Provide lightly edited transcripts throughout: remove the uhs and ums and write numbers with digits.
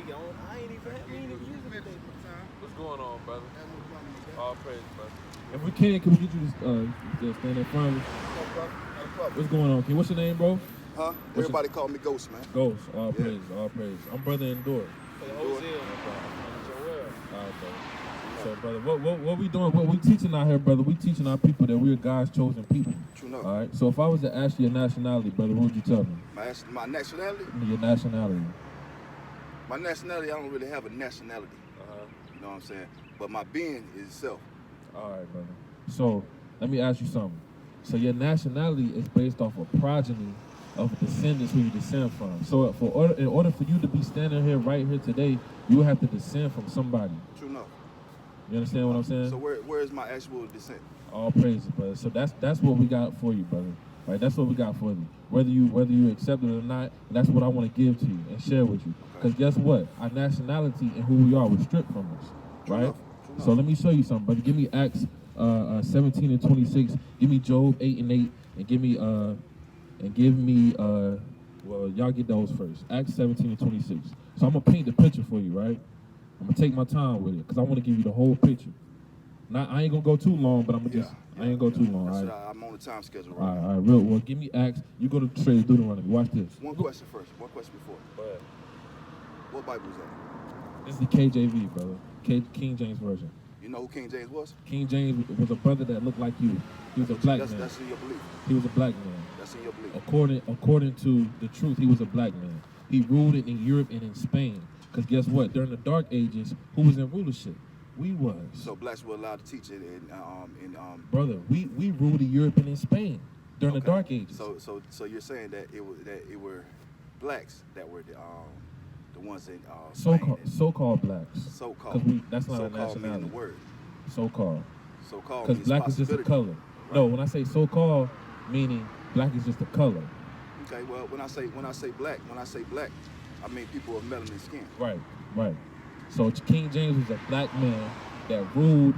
What's going on, brother? All praise, brother. If we can we get you to stand in front of us? What's going on, King? What's your name, bro? Huh? Everybody call me Ghost, man. Ghost. All praise, all praise. I'm Brother Endure. So, brother, what we doing? What we teaching out here, brother? We teaching our people that we're God's chosen people. True enough. All right. So, if I was to ask you your nationality, brother, what would you tell me? My nationality? Your nationality. My nationality, I don't really have a nationality. You know what I'm saying? But my being is self. All right, brother. So, let me ask you something. So, your nationality is based off a progeny of descendants who you descend from. So, in order for you to be standing here right here today, you would have to descend from somebody. True enough. You understand what I'm saying? So where is my actual descent? All praises, brother. So that's what we got for you, brother. Right? That's what we got for you. Whether you accept it or not, that's what I want to give to you and share with you. Because guess what? Our nationality and who we are was stripped from us. True right? enough. True enough. So let me show you something, brother. Give me Acts 17 and 26. Give me Job 8 and 8, and give me well, y'all get those first. Acts 17 and 26. So I'm gonna paint the picture for you, right? I'm gonna take my time with it because I want to give you the whole picture. Now I ain't gonna go too long, but I'm gonna I ain't gonna go too long. All right? I'm on the time schedule. All right. Real well. Give me Acts. You go to straight to Deuteronomy. Watch this. One question first. One question before. Go ahead. What Bible is that? This is the KJV, brother. King James version. You know who King James was? King James was a brother that looked like you. He was a black man. That's in your belief. He was a black man. That's in your belief. According to the truth, he was a black man. He ruled it in Europe and in Spain. Because guess what? During the Dark Ages, who was in rulership? We was. So blacks were allowed to teach it in Brother, we ruled in Europe and in Spain during the Dark Ages. So you're saying that it were blacks that were the ones in so-called blacks. So-called. That's not so-called a nationality. meaning the word. So-called. So-called. Because black is just a color. Right. No, when I say so-called, meaning black is just a color. Okay. Well, when I say black, I mean people of melanin skin. Right. So King James was a black man that ruled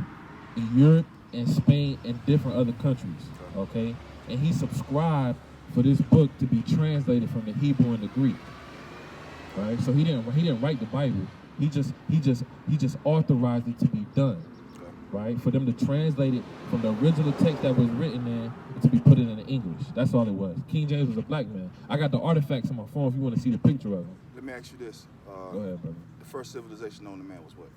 in Europe and Spain and different other countries. Okay, and he subscribed for this book to be translated from the Hebrew and the Greek. Right. So he didn't write the Bible. He just authorized it to be done. Right, for them to translate it from the original text that was written there to be put it in English. That's all it was. King James was a black man. I got the artifacts on my phone if you want to see the picture of him. Let me ask you this. Go ahead, brother. The first civilization known to man was what?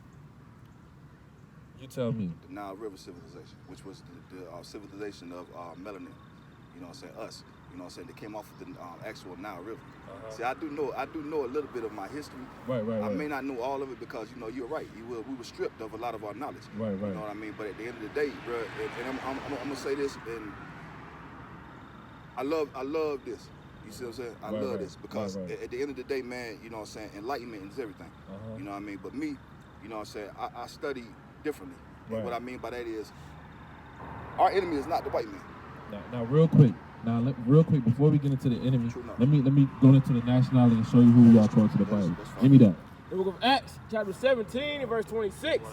You tell me. The Nile River civilization, which was the civilization of melanin. You know what I'm saying? Us. You know what I'm saying? They came off of the actual Nile River. See, I do know a little bit of my history. Right. I may not know all of it because, you know, you're right. We were stripped of a lot of our knowledge. Right. You know what I mean? But at the end of the day, bro, and I'm going to say this, and I love this. You see what I'm saying? I love this because at the end of the day, man, you know what I'm saying? Enlightenment is everything. You know what I mean? But me, you know what I'm saying? I study differently. And what I mean by that is our enemy is not the white man. Now real quick, before we get into the enemy, let me go into the nationality and show you who we are according to the Bible. Give me that. The book of Acts, chapter 17, and verse 26.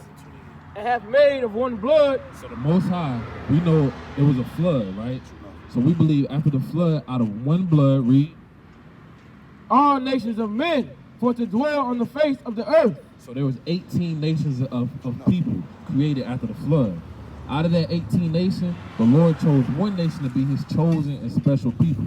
And hath made of one blood. So the Most High, we know it was a flood, right? So we believe after the flood, out of one blood, read, all nations of men, for to dwell on the face of the earth. So there was 18 nations of people created after the flood. Out of that 18 nations, the Lord chose one nation to be his chosen and special people.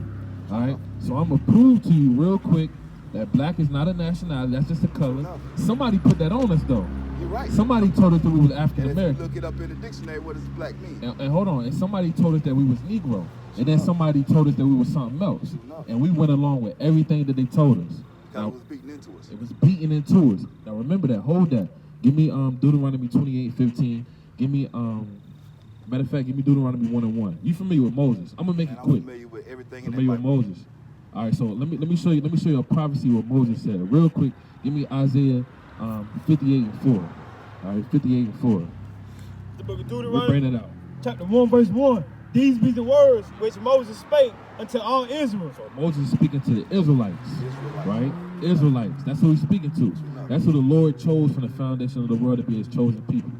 All right? So I'm going to prove to you real quick that black is not a nationality. That's just a color. Somebody put that on us, though. You're right. Somebody told us that we was African American. And if you look it up in the dictionary, what does black mean? And hold on. And somebody told us that we was Negro. And then somebody told us that we was something else. And we went along with everything that they told us. Because it was beaten into us. It was beaten into us. Now remember that. Hold that. Give me Deuteronomy 28:15. Give me matter of fact, give me Deuteronomy 1:1. You familiar with Moses? I'm gonna make it quick. I'm familiar with everything. Familiar with Moses. All right, so let me show you a prophecy what Moses said. Real quick, give me Isaiah 58:4. All right, 58:4. The book of We'll Deuteronomy, bring it out. chapter 1, verse 1. These be the words which Moses spake unto all Israel. So Moses is speaking to the Israelites, right? Israelites. That's who he's speaking to. That's who the Lord chose from the foundation of the world to be his chosen people.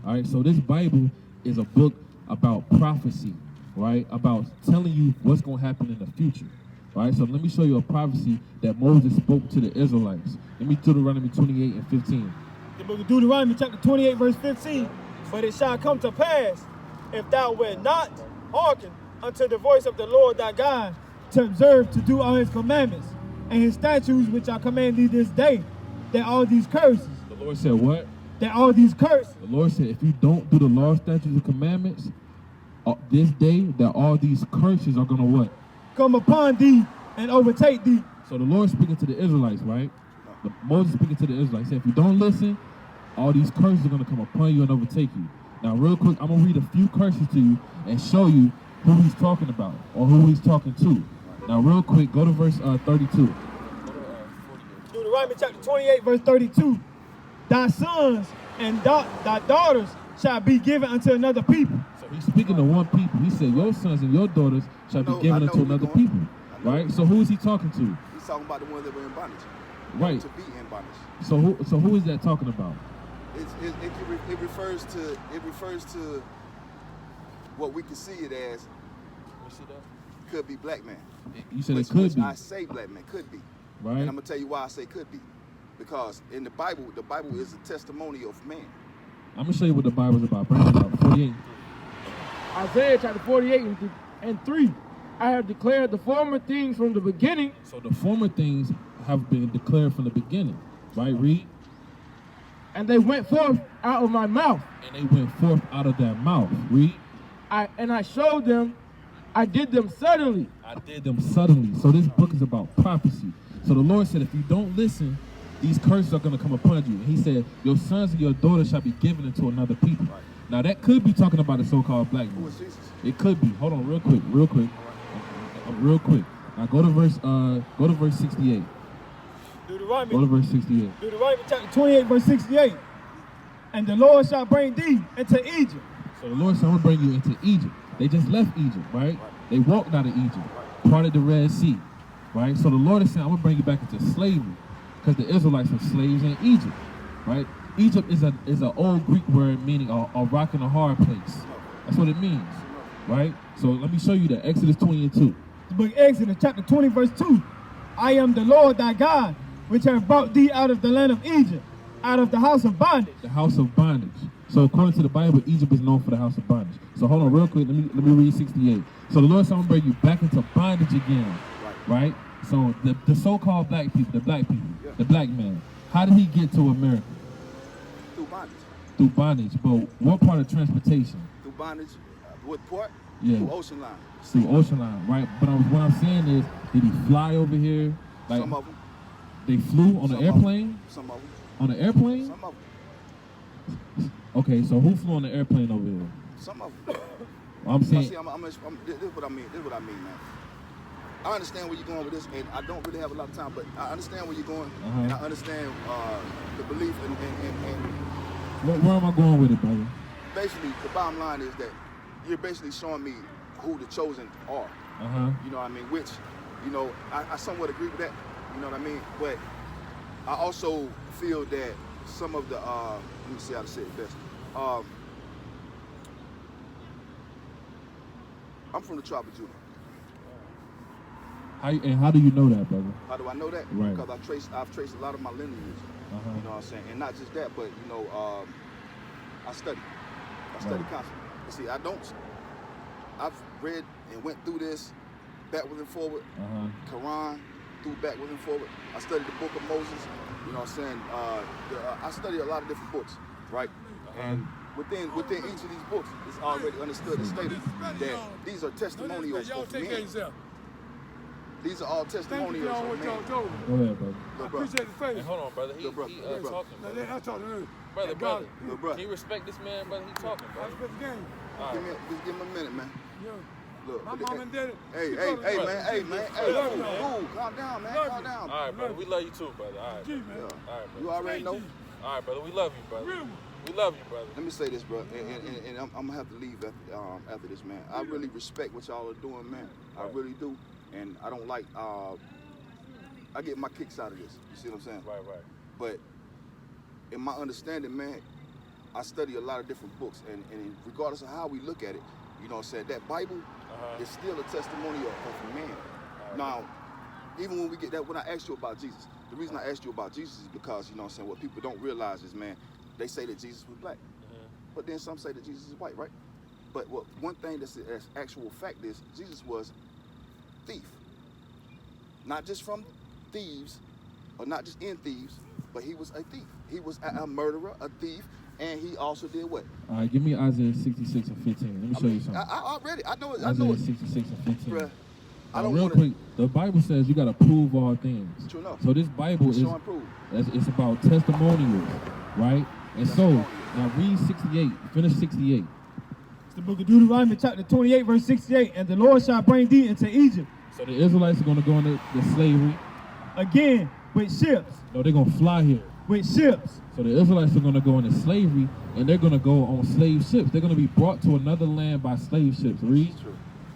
All right, so this Bible is a book about prophecy, right? About telling you what's going to happen in the future. Right? So let me show you a prophecy that Moses spoke to the Israelites. Let me Deuteronomy 28 and 15. The book of Deuteronomy chapter 28 verse 15. But it shall come to pass, if thou wilt not hearken unto the voice of the Lord thy God, to observe to do all his commandments and his statutes which I command thee this day, that all these curses. The Lord said what? That all these curses. The Lord said if you don't do the law, statutes, and commandments, this day that all these curses are gonna what? Come upon thee and overtake thee. So the Lord speaking to the Israelites, right? Moses speaking to the Israelites. He said if you don't listen, all these curses are gonna come upon you and overtake you. Now real quick, I'm gonna read a few curses to you and show you who he's talking about or who he's talking to. Now real quick, go to verse 32. Deuteronomy chapter 28 verse 32. Thy sons and thy daughters shall be given unto another people. So he's speaking to one people. He said your sons and your daughters shall be given unto another people. Right? So who is he talking to? He's talking about the ones that were in bondage. Right. To be in bondage. So who is that talking about? It refers to what we can see it as. Could be black man. You said it could be. I say black man could be. Right. And I'm gonna tell you why I say could be. Because in the Bible is a testimony of man. I'm gonna show you what the Bible's about. Bring it up. 48. Isaiah chapter 48 and 3. I have declared the former things from the beginning. So the former things have been declared from the beginning. Right? Read. And they went forth out of my mouth. And they went forth out of that mouth. Read. I showed them, I did them suddenly. I did them suddenly. So this book is about prophecy. So the Lord said, if you don't listen, these curses are going to come upon you. And he said, your sons and your daughters shall be given into another people. Right. Now that could be talking about the so-called black man. Who is Jesus? It could be. Hold on, real quick. Real quick. Now go to verse 68. Deuteronomy. Go to verse 68. Deuteronomy chapter 28 verse 68. And the Lord shall bring thee into Egypt. So the Lord said, I'm going to bring you into Egypt. They just left Egypt, right? They walked out of Egypt, parted the Red Sea, right? So the Lord is saying, I'm going to bring you back into slavery because the Israelites were slaves in Egypt, right? Egypt is an old Greek word meaning a rock in a hard place. That's what it means, right? So let me show you that. Exodus 20 and 2. The book of Exodus chapter 20 verse 2. I am the Lord thy God, which have brought thee out of the land of Egypt, out of the house of bondage. The house of bondage. So according to the Bible, Egypt is known for the house of bondage. So hold on real quick, let me read 68. So the Lord said, I'm going to bring you back into bondage again, right? So the so-called black people, the black man, how did he get to America? Through bondage. Through bondage, but what part of transportation? Through bondage, what port? Yeah. Through ocean line. Through ocean line, right? But what I'm saying is, did he fly over here? Like, some of them. They flew on an airplane? Some of them. On an airplane? Some of them. Okay, so who flew on the airplane over here? Some of them. Well, I'm saying. See, this is what I mean. This is what I mean, man. I understand where you're going with this, and I don't really have a lot of time, but I understand where you're going, and I understand the belief and where am I going with it, brother? Basically, the bottom line is that you're basically showing me who the chosen are. You know what I mean? Which, you know, I somewhat agree with that. You know what I mean? But I also feel that some of the let me see how to say it best. I'm from the tribe of Judah. How do you know that, brother? How do I know that? Right. Because I've traced a lot of my lineage. You know what I'm saying? And not just that, but you know, I study constantly. You see, I've read and went through this backwards and forward. Quran, through backwards and forward. I studied the book of Moses. You know what I'm saying? I study a lot of different books, right? And within each of these books, it's already understood and stated that these are testimonials of men. These are all testimonials of men. Go ahead, brother. I appreciate the face. Hey, hold on, brother. He talking. I'm talking. Brother. Can you respect this man, brother? He talking, brother. Respect the game. Just give him a minute, man. Look, my mom and daddy. Hey, man. Cool, calm down, man. Calm down. All right, brother. We love you too, brother. All right. Yeah. All right, brother. You already know. All right, brother. We love you, brother. We love you, brother. Let me say this, bro, and I'm gonna have to leave after this, man. I really respect what y'all are doing, man. I really do, and I don't like. I get my kicks out of this. You see what I'm saying? Right. But in my understanding, man, I study a lot of different books, and regardless of how we look at it, you know what I'm saying, that Bible is still a testimony of man. Now, Even when we get that, when I asked you about Jesus, the reason I asked you about Jesus is because, you know what I'm saying, what people don't realize is, man, they say that Jesus was black. But then some say that Jesus is white, right? But one thing that's actual fact is Jesus was thief. Not just from thieves, or not just in thieves, but he was a thief. He was a murderer, a thief, and he also did what? All right, give me Isaiah 66 and 15. Let me show you something. I read it. I know it. Isaiah 66 and 15. Bruh, I don't real quick, the Bible says you got to prove all things. True enough. So this Bible is it's about testimonials, right? And so, now read 68, finish 68. It's the book of Deuteronomy chapter 28, verse 68. And the Lord shall bring thee into Egypt. So the Israelites are going to go into the slavery. Again, with ships. No, they're going to fly here. With ships. So the Israelites are going to go into slavery, and they're going to go on slave ships. They're going to be brought to another land by slave ships. Read.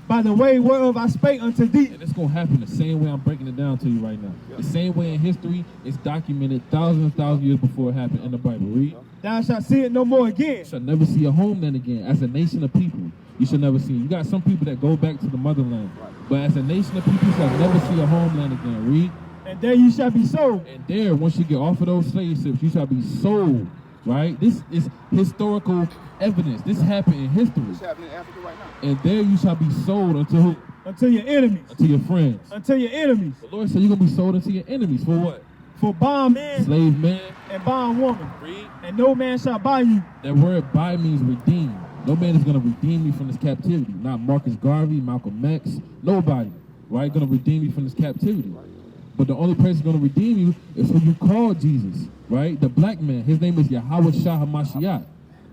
By the way whereof I spake unto thee. And it's going to happen the same way I'm breaking it down to you right now. The same way in history, it's documented thousands and thousands of years before it happened in the Bible. Read. Thou shalt see it no more again. You shall never see a homeland again. As a nation of people, you shall never see it. You got some people that go back to the motherland. But as a nation of people, you shall never see a homeland again. Read. And there you shall be sold. And there, once you get off of those slave ships, you shall be sold. Right? This is historical evidence. This happened in history. This happening in Africa right now. And there you shall be sold unto who? Unto your enemies. Unto your friends. Unto your enemies. The Lord said you're going to be sold unto your enemies. For what? For bondman. Slave man. And bondwoman. Read. And no man shall buy you. That word buy means redeem. No man is going to redeem me from this captivity. Not Marcus Garvey, Malcolm X. Nobody. Right? Going to redeem me from this captivity. But the only person going to redeem you is who you call Jesus. Right? The black man. His name is Yahweh Shah HaMashiach.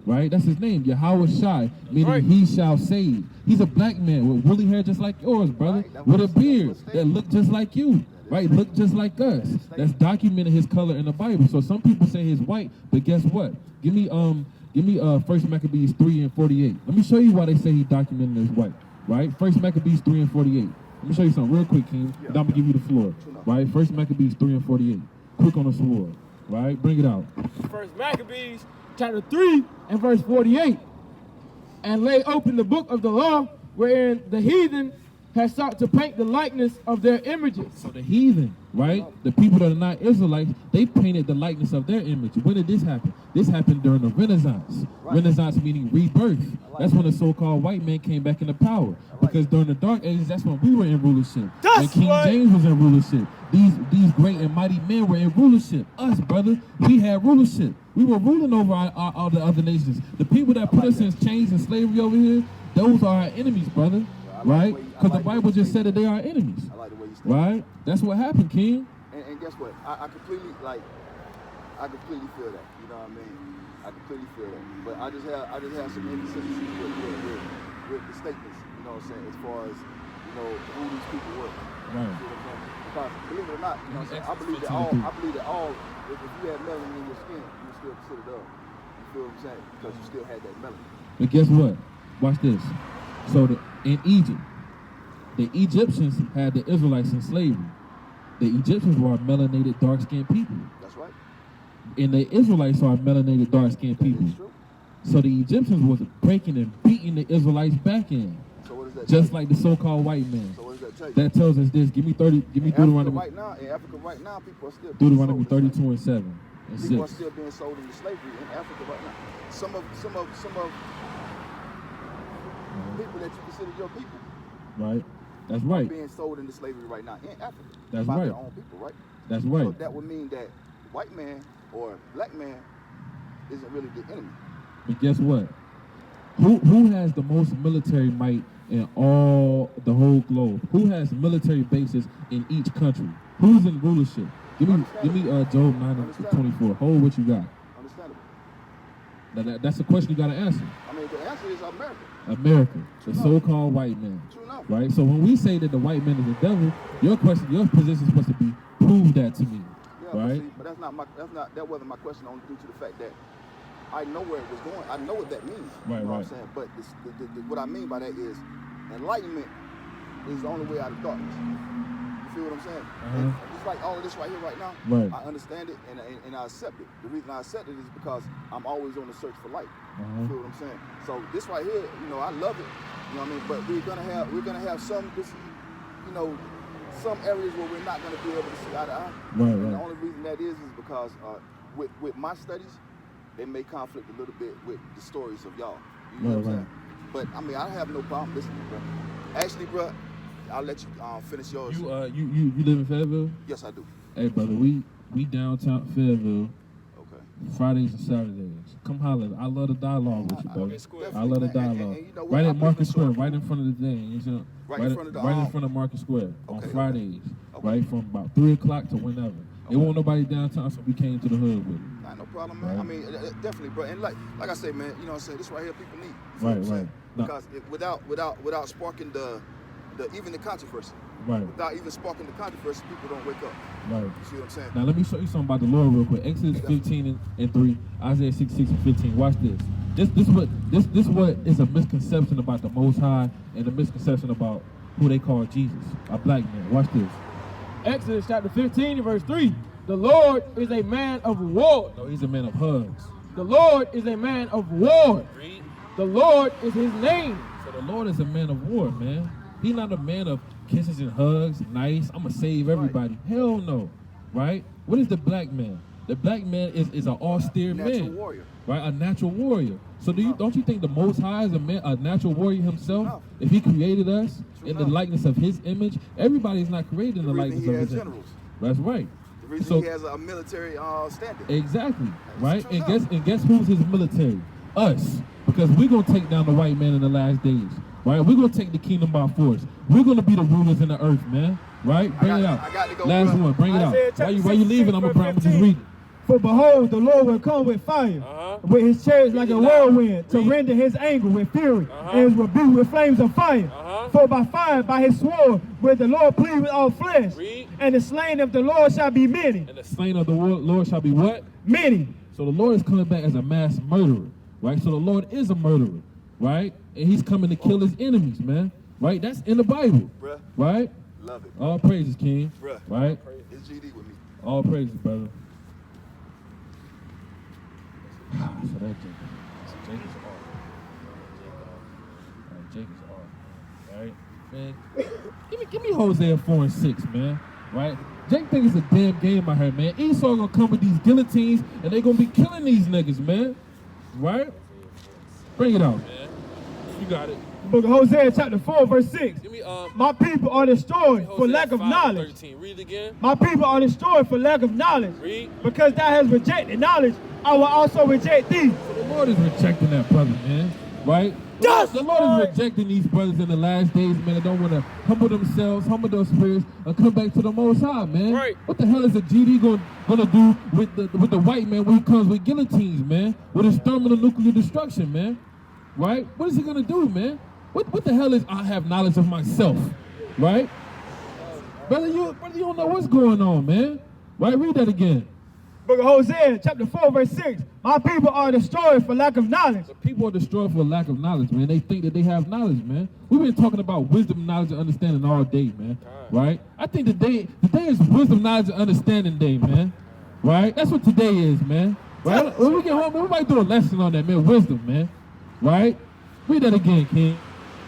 Right? That's his name, Yahweh Shai, meaning he shall save. He's a black man with woolly hair just like yours, brother, with a beard that look just like you, right? Look just like us. That's documented his color in the Bible. So some people say he's white, but guess what? Give me 1 Maccabees 3 and 48. Let me show you why they say he documented as white, right? 1 Maccabees 3 and 48. Let me show you something real quick, King, and I'm gonna give you the floor, right? 1 Maccabees 3 and 48. Quick on the sword, right? Bring it out. 1 Maccabees chapter 3 and verse 48, and lay open the book of the law, wherein the heathen has sought to paint the likeness of their images. So the heathen, right? The people that are not Israelites, they painted the likeness of their image. When did this happen? This happened during the Renaissance. Renaissance meaning rebirth. That's when the so-called white man came back into power. Because during the Dark Ages, that's when we were in rulership. When King James was in rulership. These great and mighty men were in rulership. Us, brother, we had rulership. We were ruling over all the other nations. The people that put us in chains and slavery over here, those are our enemies, brother. Right? Because the Bible just said that they are enemies. I like the way you right? That's what happened, King. And guess what? I completely feel that. You know what I mean? I completely feel that. But I just have some inconsistencies with the statements, you know what I'm saying, as far as, you know, who these people were. Right. Because believe it or not, you know what I'm saying, I believe that all, if you had melanin in your skin, you were still considered up. You feel what I'm saying? Because you still had that melanin. But guess what? Watch this. So in Egypt, the Egyptians had the Israelites in slavery. The Egyptians were melanated, dark-skinned people. That's right. And the Israelites are melanated, dark-skinned people. That's true. So the Egyptians was breaking and beating the Israelites back in. So what does that just like the so-called white man. So what does that tell you? That tells us this. Give me Deuteronomy. In Africa right now, people are still Deuteronomy 32 and 7 and 6. People are still being sold into slavery in Africa right now. Some of people that you consider your people. Right. That's right. Being sold into slavery right now in Africa. That's by right. their own people, right? That's right. So that would mean that white man or black man isn't really the enemy. But guess what? Who has the most military might in the whole globe? Who has military bases in each country? Who's in rulership? Give me Job 9 and 24. Hold what you got. Understandable. That's a question you got to answer. I mean, the answer is America. America, the so-called white man. True enough. Right? So when we say that the white man is the devil, your position is supposed to be, prove that to me. Yeah, right? But that wasn't my question, only due to the fact that I know where it was going. I know what that means. Right, you know right. what I'm saying? But what I mean by that is enlightenment is the only way out of darkness. You feel what I'm saying? And just like all of this right here, right now, right. I understand it and I accept it. The reason I accept it is because I'm always on the search for light. You feel what I'm saying? So this right here, you know, I love it. You know what I mean? But we're gonna have some some areas where we're not going to be able to see eye to eye. Right, and right. The only reason that is because with my studies, they may conflict a little bit with the stories of y'all. You know what I'm saying? But I mean, I have no problem listening, bro. Actually, bro, I'll let you finish yours. You live in Fayetteville? Yes, I do. Hey, brother, we downtown Fayetteville. Okay. Fridays and Saturdays. Come holler. I love the dialogue with you, brother. I love the dialogue. And you know what? Right at Market Square, right in front of the thing. You know, Right in front of the right in front of Market Square on Okay, Fridays. okay. Right from about 3 o'clock to whenever. There wasn't nobody downtown, so we came to the hood with it. Nah, no problem, man. Right. I mean, definitely, bro. And like I say, man, you know what I'm saying? This right here, people need. You know Right, what I'm saying? right. Because without sparking the even the controversy. Right. Without even sparking the controversy, people don't wake up. Right. You see what I'm saying? Now let me show you something about the Lord real quick. Exodus 15 and 3, Isaiah 66 and 15. Watch this. This what is a misconception about the Most High and a misconception about who they call Jesus, a black man. Watch this. Exodus chapter 15 and verse 3. The Lord is a man of war. No, he's a man of hugs. The Lord is a man of war. Read. The Lord is his name. So the Lord is a man of war, man. He's not a man of kisses and hugs, nice, I'm gonna save everybody. Right. Hell no, right? What is the black man? The black man is an austere man, warrior. Right? A natural warrior. So don't you think the Most High is a natural warrior himself? No. If he created us in the likeness of his image, everybody's not created in the likeness of his image. That's right. The reason he has a military standard. Exactly, right? And guess who's his military? Us. Because we're gonna take down the white man in the last days. Right, we're gonna take the kingdom by force. We're gonna be the rulers in the earth, man. Right, bring it out. Last one, bring it out. Why you leaving? I'm gonna just read it. For behold, the Lord will come with fire, with his chariots like a whirlwind, to render his anger with fury, and his rebuke with flames of fire. For by fire, by his sword, will the Lord plead with all flesh, and the slain of the Lord shall be many. And the slain of the Lord shall be what? Many. So the Lord is coming back as a mass murderer, right? So the Lord is a murderer, right? And he's coming to kill his enemies, man. Right? That's in the Bible. Bruh. Right? Love it. All praises, King. Bruh. Right? It's GD with me. All praises, brother. So that Jake is off. Jake is off. Right? Man, give me Hosea 4 and 6, man. Right? Jake thinks it's a damn game out here, man. Esau gonna come with these guillotines and they gonna be killing these niggas, man. Right? Bring it out, man. You got it. Book of Hosea chapter 4 verse 6. Give me, my people are destroyed for lack of knowledge. 13. Read it again. My people are destroyed for lack of knowledge. Read. Because thou hast rejected knowledge, I will also reject thee. So the Lord is rejecting that brother, man. Right? The Lord is rejecting these brothers in the last days, man, that don't want to humble themselves, humble their spirits, and come back to the Most High, man. Right. What the hell is a GD gonna do with the white man when he comes with guillotines, man? With his thermonuclear destruction, man? Right? What is he gonna do, man? What the hell is I have knowledge of myself? Right? Brother, you don't know what's going on, man. Right? Read that again. Book of Hosea, chapter 4, verse 6. My people are destroyed for lack of knowledge. The people are destroyed for lack of knowledge, man. They think that they have knowledge, man. We've been talking about wisdom, knowledge, and understanding all day, man. Right? I think today is wisdom, knowledge, and understanding day, man. Right? That's what today is, man. Right? When we get home, we might do a lesson on that, man. Wisdom, man. Right? Read that again, King.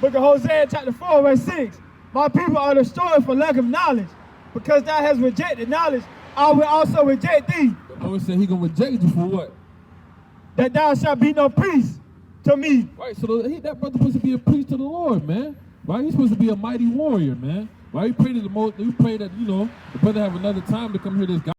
Book of Hosea, chapter 4, verse 6. My people are destroyed for lack of knowledge. Because thou hast rejected knowledge, I will also reject thee. The Lord said he gonna reject you for what? That thou shalt be no priest to me. Right, so that brother supposed to be a priest to the Lord, man. Right, he's supposed to be a mighty warrior, man. Right, he prayed that the brother have another time to come hear this guy.